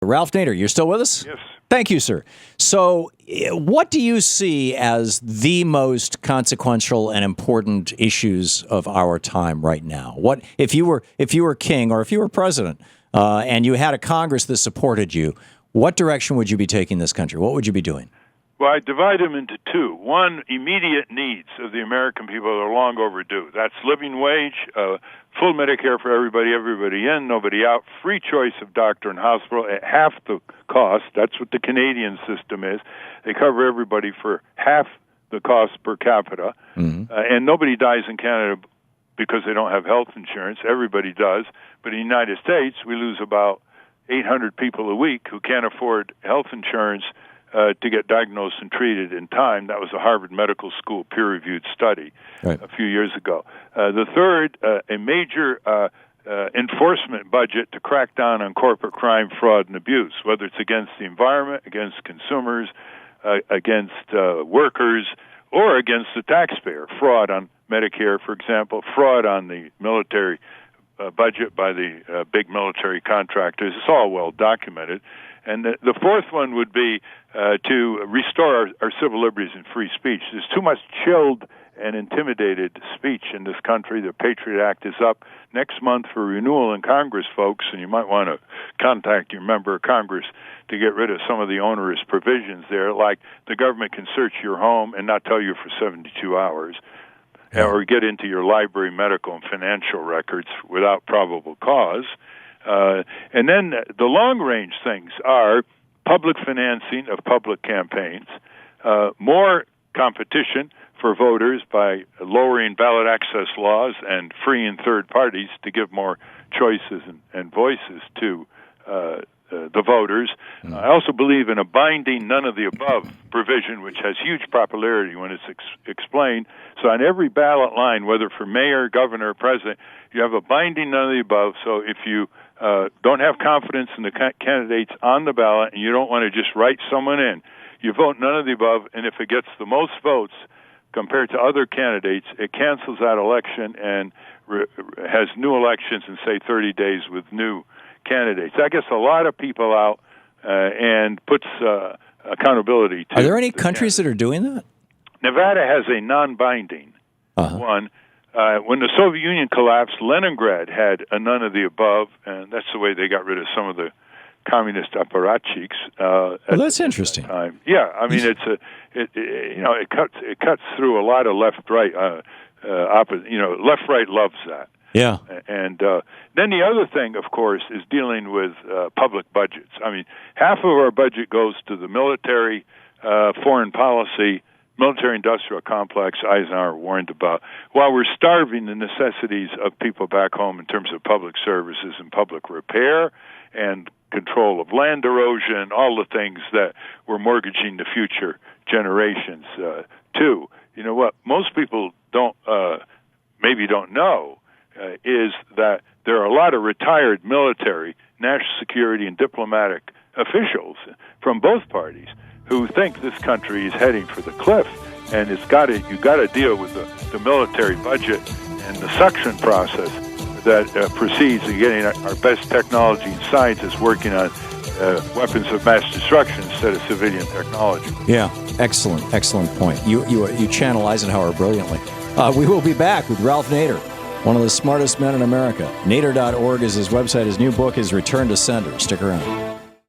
Ralph Nader, you're still with us? Yes. Thank you, sir. So what do you see as the most consequential and important issues of our time right now? What if you were king or if you were president and you had a Congress that supported you, what direction would you be taking this country? What would you be doing? Well, I divide them into two. One, immediate needs of the American people that are long overdue. That's living wage, full Medicare for everybody, everybody in, nobody out, free choice of doctor and hospital at half the cost. That's what the Canadian system is. They cover everybody for half the cost per capita. And nobody dies in Canada because they don't have health insurance. Everybody does. But in the United States, we lose about 800 people a week who can't afford health insurance to get diagnosed and treated in time. That was a Harvard Medical School peer-reviewed study a few years ago. The third, a major enforcement budget to crack down on corporate crime, fraud, and abuse, whether it's against the environment, against consumers, against workers, or against the taxpayer. Fraud on Medicare, for example, fraud on the military budget by the big military contractors. It's all well documented. And the fourth one would be to restore our civil liberties and free speech. There's too much chilled and intimidated speech in this country. The Patriot Act is up next month for renewal in Congress, folks, and you might want to contact your member of Congress to get rid of some of the onerous provisions there, like the government can search your home and not tell you for 72 hours, or get into your library, medical, and financial records without probable cause. And then the long-range things are public financing of public campaigns, more competition for voters by lowering ballot access laws and freeing third parties to give more choices and voices to the voters. I also believe in a binding none-of-the-above provision, which has huge popularity when it's explained. So on every ballot line, whether for mayor, governor, president, you have a binding none-of-the-above. So if you don't have confidence in the candidates on the ballot and you don't want to just write someone in, you vote none of the above, and if it gets the most votes compared to other candidates, it cancels that election and has new elections in, say, 30 days with new candidates. That gets a lot of people out and puts accountability to. Are there any countries that are doing that? Nevada has a non-binding one. When the Soviet Union collapsed, Leningrad had a none of the above, and that's the way they got rid of some of the communist apparatchiks. Well, that's interesting. Time. Yeah, I mean it cuts through a lot of left-right. Left-right loves that. Yeah. And then the other thing, of course, is dealing with public budgets. I mean, half of our budget goes to the military, foreign policy, military-industrial complex Eisenhower warned about, while we're starving the necessities of people back home in terms of public services and public repair and control of land erosion, all the things that we're mortgaging to future generations to. You know what most people don't know is that there are a lot of retired military, national security, and diplomatic officials from both parties who think this country is heading for the cliff, and you've got to deal with the military budget and the suction process that proceeds in getting our best technology and scientists working on weapons of mass destruction instead of civilian technology. Yeah, excellent point. You channel Eisenhower brilliantly. We will be back with Ralph Nader, one of the smartest men in America. Nader.org is his website. His new book is Return to Sender. Stick around.